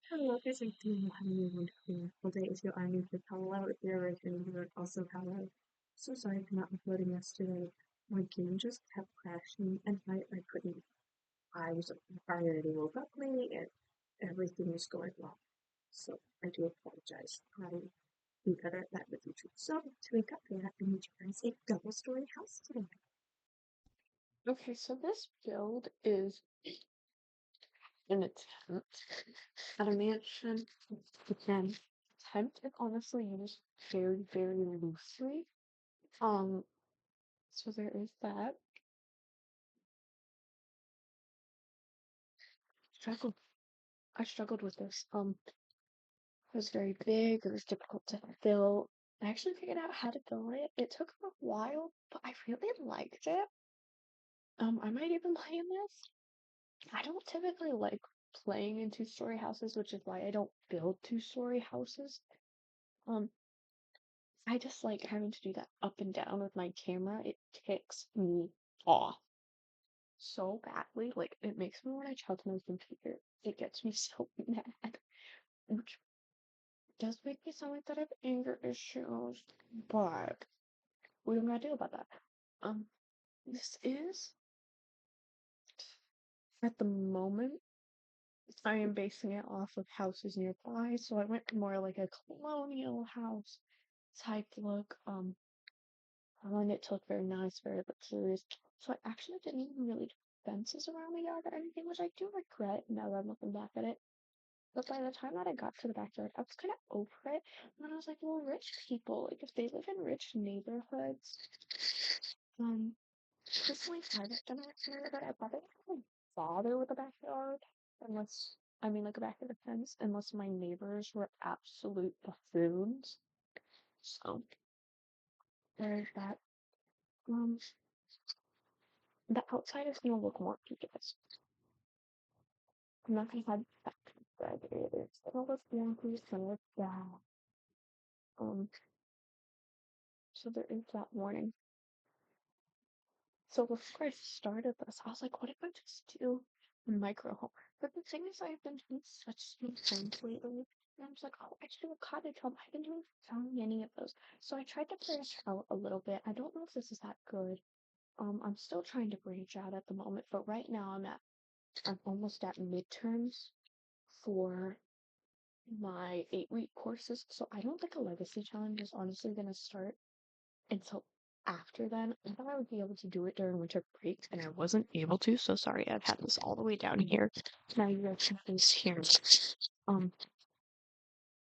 Hello, guys. I do you having a wonderful day. It's your Ivy with Hello. If you're originally here, also hello. So sorry for not uploading yesterday. My game just kept crashing and I couldn't. I already woke up late and everything was going wrong. So I do apologize. I'll be better at that in the future. So to make up for that, I need you guys a double story house today. Okay, so this build is an attempt at a mansion. Again, attempt is honestly used very, very loosely. Um, so there is that. Struggled. I struggled with this. It was very big. It was difficult to fill. I actually figured out how to fill it. It took a while, but I really liked it. I might even play in this. I don't typically like playing in two-story houses, which is why I don't build two-story houses. Um, I just like having to do that up and down with my camera. It ticks me off so badly. Like, it makes me want to choke my computer. It gets me so mad, which does make me sound like that I have anger issues, but what am I gonna do about that? Um, this is, at the moment, I am basing it off of houses nearby, so I went for more like a colonial house type look. And it looked very nice, very luxurious. So I actually didn't even really do fences around the yard or anything, which I do regret now that I'm looking back at it. But by the time that I got to the backyard, I was kind of over it. And then I was like, well, rich people, like if they live in rich neighborhoods, um, personally, I lived in a rich neighborhood, I probably wouldn't bother with a backyard unless, I mean, like a back of the fence, unless my neighbors were absolute buffoons. So there's that. Um, the outside is gonna look more PJs. I'm not gonna have that radiators. It'll look more like that. Um, so there is that warning. So before I started this, I was like, what if I just do a micro home? But the thing is, I've been doing such small homes lately. And I was like, oh, I should do a cottage home. I've been doing so many of those. So I tried to branch out a little bit. I don't know if this is that good. I'm still trying to branch out at the moment, but right now I'm almost at midterms for my 8-week courses, so I don't think a legacy challenge is honestly gonna start until after then. I thought I would be able to do it during winter break, and I wasn't able to, so sorry I've had this all the way down here. Now you guys can please hear me. Um,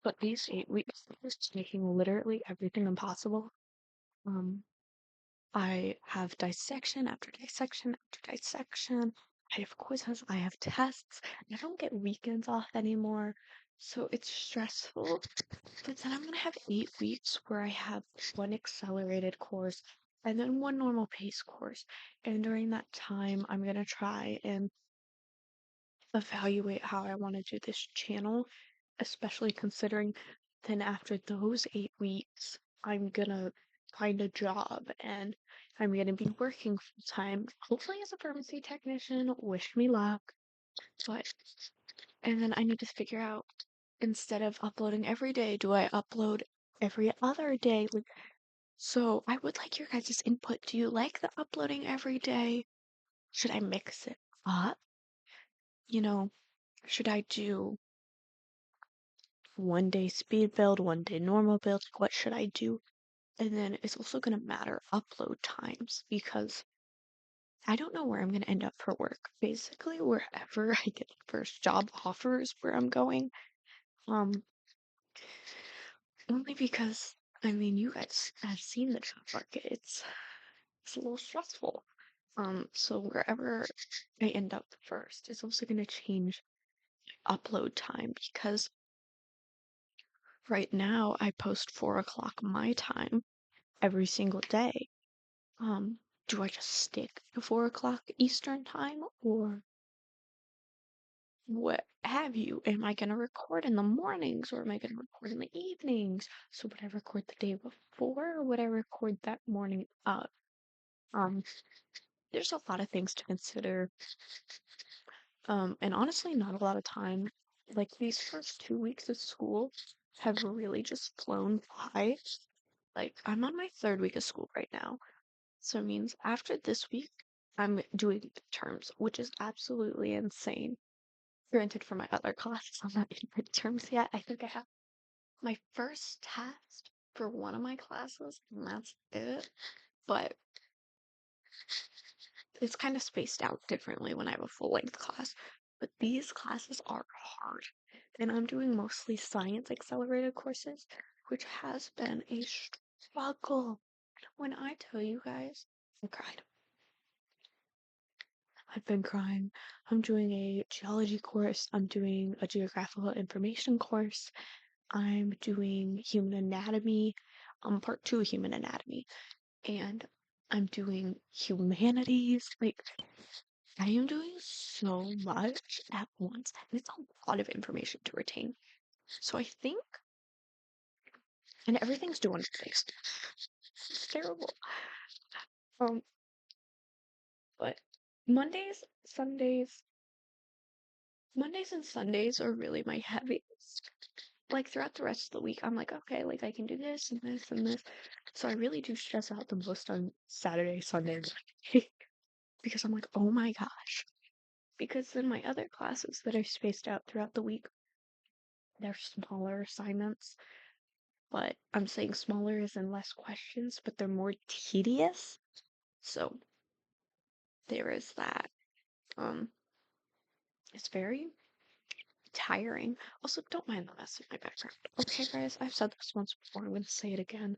but these 8 weeks is making literally everything impossible. Um, I have dissection after dissection after dissection. I have quizzes, I have tests. I don't get weekends off anymore, so it's stressful. But then I'm gonna have 8 weeks where I have one accelerated course and then one normal pace course. And during that time, I'm gonna try and evaluate how I want to do this channel, especially considering then after those 8 weeks, I'm gonna find a job and I'm gonna be working full time, hopefully as a pharmacy technician. Wish me luck. But and then I need to figure out, instead of uploading every day, do I upload every other day? Like, so I would like your guys' input. Do you like the uploading every day? Should I mix it up? You know, should I do one day speed build, one day normal build? Like, what should I do? And then it's also going to matter upload times because I don't know where I'm going to end up for work. Basically, wherever I get the first job offer is where I'm going. Um, Only because, I mean, you guys have seen the job market. It's a little stressful. So wherever I end up first is also going to change upload time because right now I post 4 o'clock my time every single day. Um, do I just stick to 4 o'clock Eastern time or what have you? Am I going to record in the mornings or am I going to record in the evenings? So would I record the day before or would I record that morning up? Um, there's a lot of things to consider. And honestly, not a lot of time. like these first 2 weeks of school have really just flown by. Like I'm on my third week of school right now. So it means after this week, I'm doing midterms, which is absolutely insane. Granted, for my other classes, I'm not in midterms yet. I think I have my first test for one of my classes, and that's it. But it's kind of spaced out differently when I have a full length class. But these classes are hard. And I'm doing mostly science accelerated courses, which has been a struggle. When I tell you guys, I cried. I've been crying. I'm doing a geology course. I'm doing a geographical information course. I'm doing human anatomy, part two human anatomy, and I'm doing humanities. Like, I am doing so much at once, and it's a lot of information to retain. So I think, and everything's due on Mondays. It's terrible. Um, but Mondays, Sundays, Mondays and Sundays are really my heaviest. Like throughout the rest of the week, I'm like, okay, like I can do this and this and this. So I really do stress out the most on Saturday, Sunday, and Monday because I'm like, oh my gosh. Because then my other classes that are spaced out throughout the week, they're smaller assignments. But I'm saying smaller is in less questions, but they're more tedious. So there is that. Um, it's very tiring. Also, don't mind the mess in my background. Okay, guys, I've said this once before. I'm going to say it again.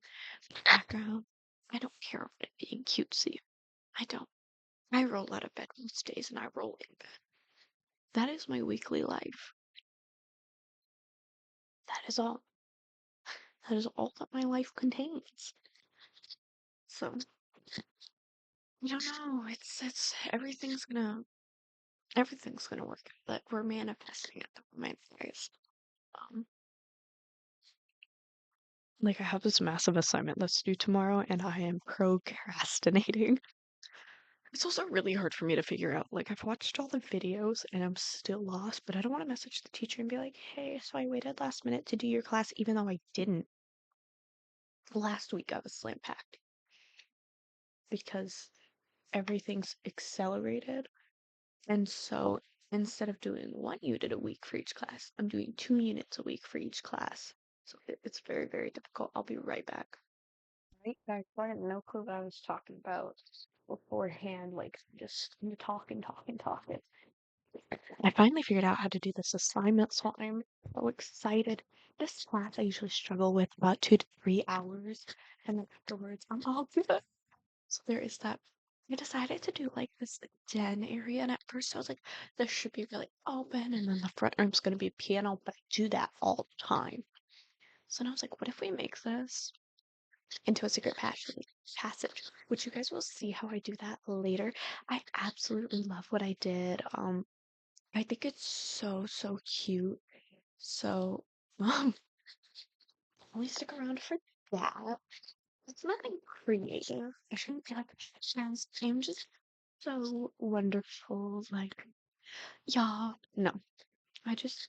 Background. I don't care about it being cutesy. I don't. I roll out of bed most days and I roll in bed. That is my weekly life. That is all. That is all that my life contains. So, I don't know. It's everything's gonna work out. That we're manifesting at the moment, guys. Um, like I have this massive assignment that's due tomorrow and I am procrastinating. It's also really hard for me to figure out. Like, I've watched all the videos and I'm still lost, but I don't want to message the teacher and be like, hey, so I waited last minute to do your class, even though I didn't. Last week I was slam packed because everything's accelerated. And so instead of doing 1 unit a week for each class, I'm doing 2 units a week for each class. So it's very, very difficult. I'll be right back. Right back. I had no clue what I was talking about beforehand. Like, just talking, talking, talking. I finally figured out how to do this assignment, so I'm so excited. This class I usually struggle with about 2 to 3 hours, and then afterwards I'm all good. So there is that. I decided to do like this den area, and at first I was like, this should be really open, and then the front room's gonna be a piano, but I do that all the time. So then I was like, what if we make this into a secret passage, which you guys will see how I do that later. I absolutely love what I did. I think it's so, so cute. So, um, only stick around for that. It's nothing creative. I shouldn't be like, yes, I'm just so wonderful. Like, yeah, no. I just,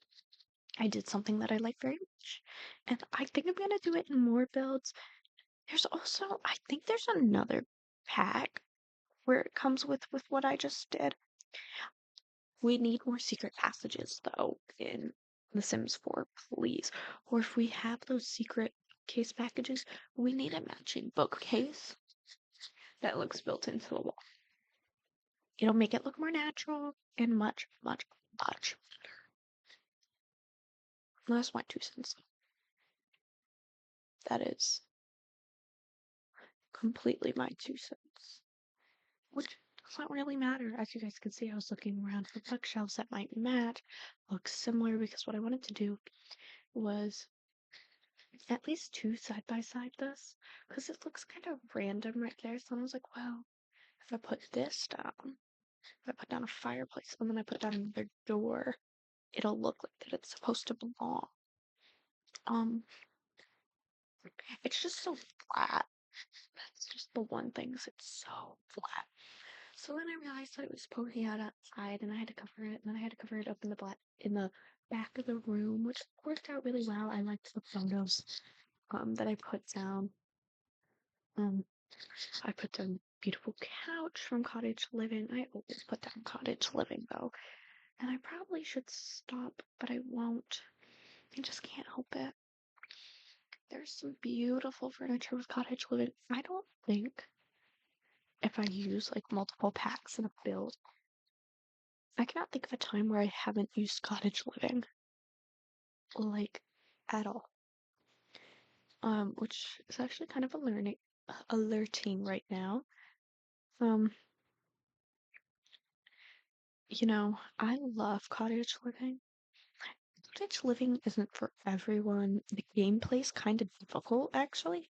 I did something that I like very much. And I think I'm gonna do it in more builds. There's also, I think there's another pack where it comes with what I just did. We need more secret passages though in The Sims 4, please. Or if we have those secret case packages, we need a matching bookcase that looks built into the wall. It'll make it look more natural and much, much, much better. That's my 2 cents. That is completely my 2 cents. Which doesn't really matter. As you guys can see, I was looking around for bookshelves that might match, look similar, because what I wanted to do was at least two side by side this, because it looks kind of random right there. So I was like, well, if I put this down, if I put down a fireplace and then I put down another door, it'll look like that it's supposed to belong. Um, it's just so flat. That's just the one thing, is it's so flat. So then I realized that it was poking out outside, and I had to cover it, and then I had to cover it up in the back of the room, which worked out really well. I liked the photos that I put down. Um, I put down beautiful couch from cottage living. I always put down cottage living though, and I probably should stop, but I won't. I just can't help it. There's some beautiful furniture with cottage living. I don't think if I use like multiple packs in a build, I cannot think of a time where I haven't used cottage living, like at all. Which is actually kind of alerting right now. Um, I love cottage living. Cottage living isn't for everyone. The gameplay's kind of difficult, actually.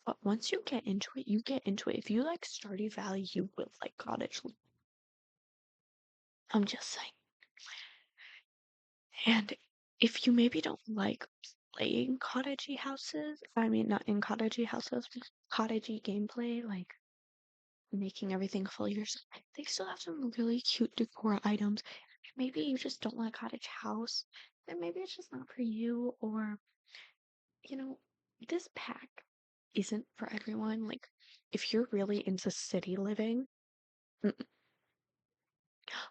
But once you get into it, you get into it. If you like Stardew Valley, you will like cottage living. I'm just saying. And if you maybe don't like playing cottagey houses, I mean, not in cottagey houses, but cottagey gameplay, like making everything full yourself, they still have some really cute decor items. Maybe you just don't like cottage house, then maybe it's just not for you, or, you know, this pack isn't for everyone. Like, if you're really into city living, mm,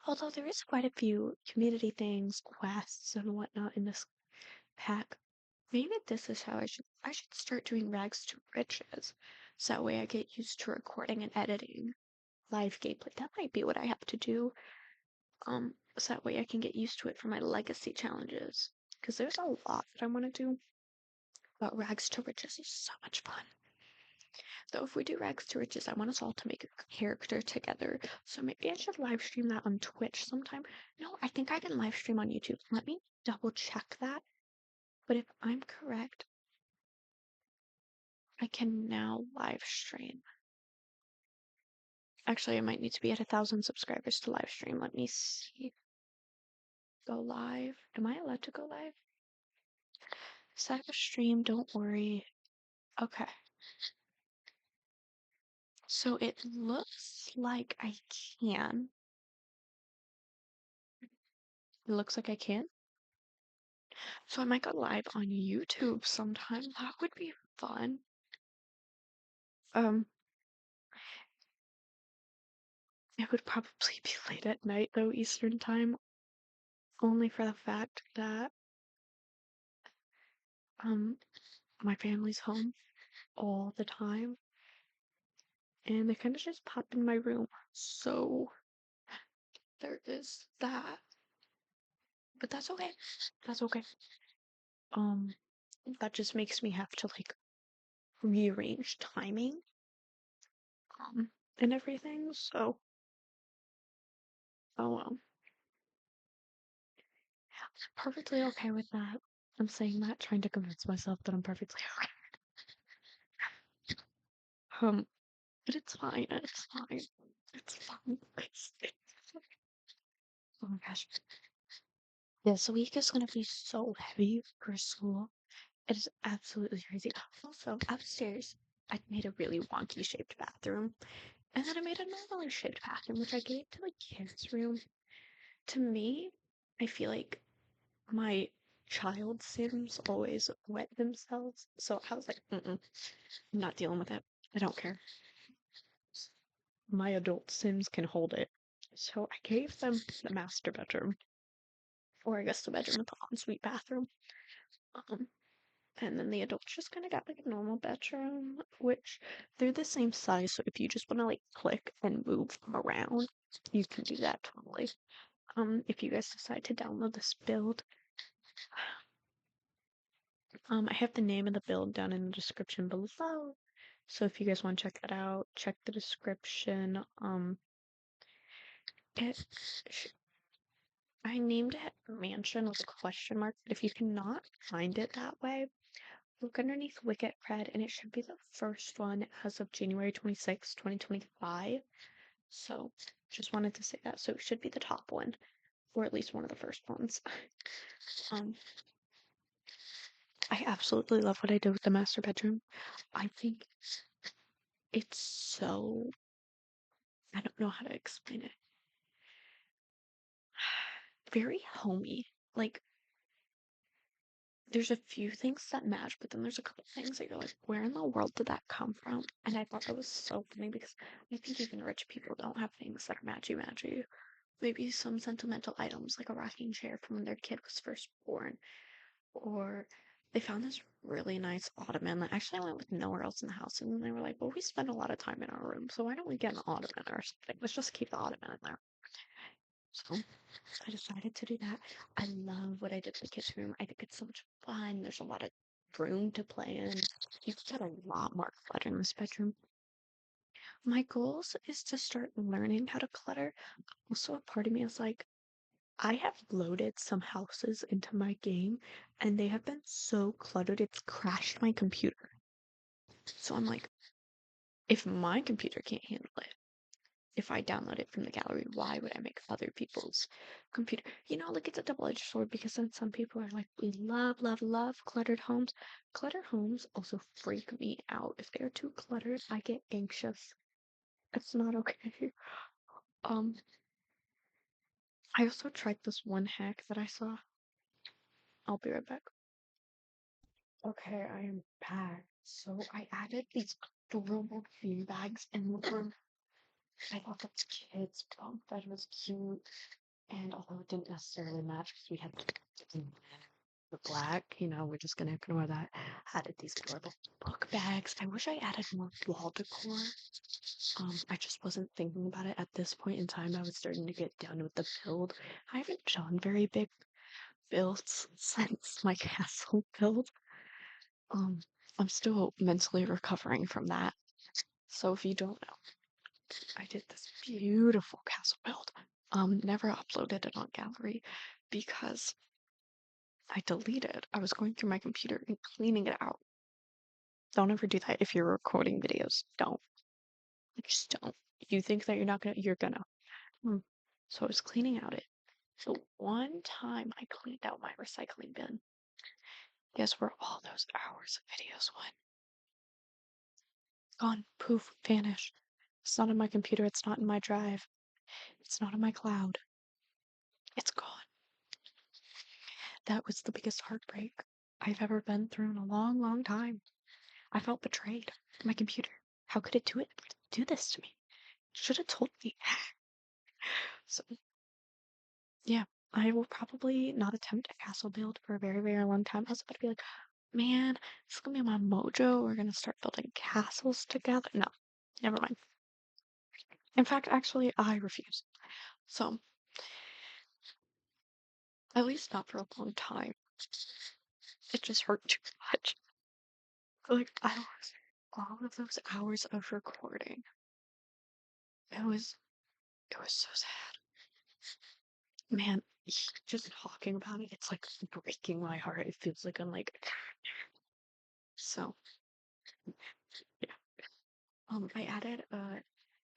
although there is quite a few community things, quests, and whatnot in this pack. Maybe this is how I should start doing rags to riches. So that way I get used to recording and editing live gameplay. That might be what I have to do. So that way I can get used to it for my legacy challenges. Because there's a lot that I want to do. But rags to riches is so much fun. So if we do rags to riches, I want us all to make a character together. So maybe I should live stream that on Twitch sometime. No, I think I can live stream on YouTube. Let me double check that. But if I'm correct, I can now live stream. Actually, I might need to be at 1,000 subscribers to live stream. Let me see. Go live. Am I allowed to go live? Set up a stream, don't worry. Okay. So it looks like I can. It looks like I can. So I might go live on YouTube sometime. That would be fun. Um, it would probably be late at night though, Eastern time, only for the fact that um my family's home all the time and they kind of just pop in my room. So there is that. But that's okay. That's okay. Um, that just makes me have to like rearrange timing, and everything. So, oh well. Perfectly okay with that. I'm saying that, trying to convince myself that I'm perfectly okay. Um, but it's fine. It's fine. It's fine. Oh my gosh. This week is gonna be so heavy for school. It is absolutely crazy. Also, upstairs, I made a really wonky shaped bathroom. And then I made a normally shaped bathroom, which I gave to the kids' room. To me, I feel like my child Sims always wet themselves. So I was like, I'm not dealing with it. I don't care. My adult Sims can hold it. So I gave them the master bedroom, or I guess the bedroom with the ensuite bathroom. Um, and then the adults just kind of got like a normal bedroom, which they're the same size. So if you just want to like click and move them around, you can do that totally. If you guys decide to download this build, I have the name of the build down in the description below. So if you guys want to check that out, check the description. It, I named it Mansion with a question mark, but if you cannot find it that way, look underneath Wicketfred, and it should be the first one as of January 26, 2025. So just wanted to say that. So it should be the top one, or at least one of the first ones. Um, I absolutely love what I did with the master bedroom. I think it's so, I don't know how to explain it. Very homey. Like, there's a few things that match, but then there's a couple things that you're like, where in the world did that come from? And I thought that was so funny because I think even rich people don't have things that are matchy matchy. Maybe some sentimental items like a rocking chair from when their kid was first born, or they found this really nice ottoman that actually went with nowhere else in the house. And then they were like, well, we spend a lot of time in our room, so why don't we get an ottoman or something? Let's just keep the ottoman in there. So I decided to do that. I love what I did to the kids' room. I think it's so much fun. There's a lot of room to play in. You can get a lot more clutter in this bedroom. My goals is to start learning how to clutter. Also, a part of me is like, I have loaded some houses into my game and they have been so cluttered it's crashed my computer. So I'm like, if my computer can't handle it, if I download it from the gallery, why would I make other people's computer? Like it's a double-edged sword because then some people are like, we love, love, love cluttered homes. Cluttered homes also freak me out. If they're too cluttered, I get anxious. It's not okay. Um, I also tried this one hack that I saw. I'll be right back. Okay, I am back. So I added these adorable bean bags in the room. I thought the kids' bunk bed was cute. And although it didn't necessarily match because we had the black, we're just gonna ignore that. Added these adorable book bags. I wish I added more wall decor. I just wasn't thinking about it at this point in time. I was starting to get done with the build. I haven't done very big builds since my castle build. Um, I'm still mentally recovering from that. So if you don't know, I did this beautiful castle build. Never uploaded it on gallery because I deleted. I was going through my computer and cleaning it out. Don't ever do that if you're recording videos. Don't. Just don't. You think that you're gonna. Mm. So I was cleaning out it. So one time I cleaned out my recycling bin. Guess where all those hours of videos went? Gone. Poof. Vanished. It's not on my computer. It's not in my drive. It's not in my cloud. It's gone. That was the biggest heartbreak I've ever been through in a long, long time. I felt betrayed. My computer. How could it do this to me? Should have told me. So yeah, I will probably not attempt a castle build for a very, very long time. I was about to be like, man, this is gonna be my mojo. We're gonna start building castles together. No, never mind. In fact, actually, I refuse. So at least not for a long time. It just hurt too much. Like all of those hours of recording. It was so sad. Man, just talking about it, it's like breaking my heart. It feels like I'm like so yeah. I added a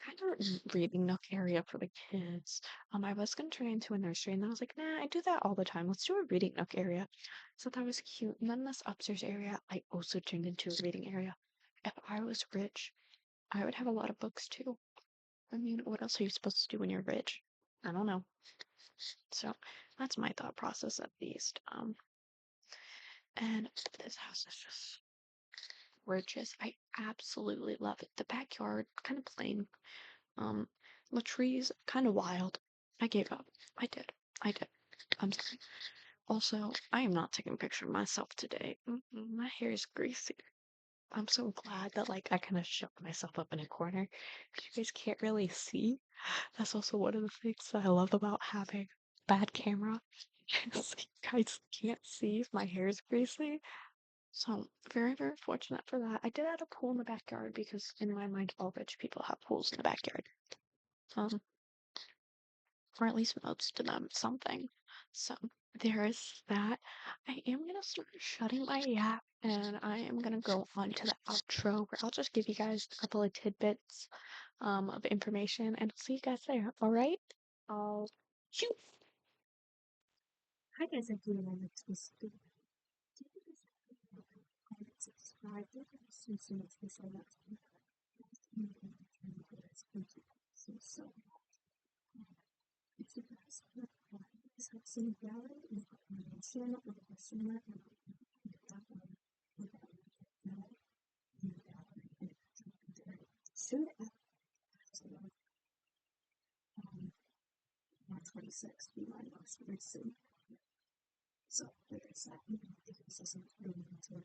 kind of reading nook area for the kids. I was gonna turn it into a nursery, and then I was like, nah, I do that all the time. Let's do a reading nook area. So that was cute. And then this upstairs area, I also turned into a reading area. If I was rich, I would have a lot of books too. I mean, what else are you supposed to do when you're rich? I don't know. So that's my thought process at least. And this house is just gorgeous. I absolutely love it. The backyard, kind of plain. Um, the trees, kind of wild. I gave up. I did. I did. I'm sorry. Also, I am not taking a picture of myself today. My hair is greasy. I'm so glad that I kind of shoved myself up in a corner. You guys can't really see. That's also one of the things that I love about having bad camera. Is you guys can't see if my hair is greasy. So very, very fortunate for that. I did add a pool in the backyard because in my mind all rich people have pools in the backyard. Um, or at least most of them, something. So there is that. I am gonna start shutting my app and I am gonna go on to the outro where I'll just give you guys a couple of tidbits of information and I'll see you guys there. All right? I'll shoot. Hi guys, I do like this video. Do you guys comment, subscribe? Thank you so much for so much. Thank you so much. If you guys have some value information or question, soon after um, my 26th be my most recent. So, like I said, it was just going into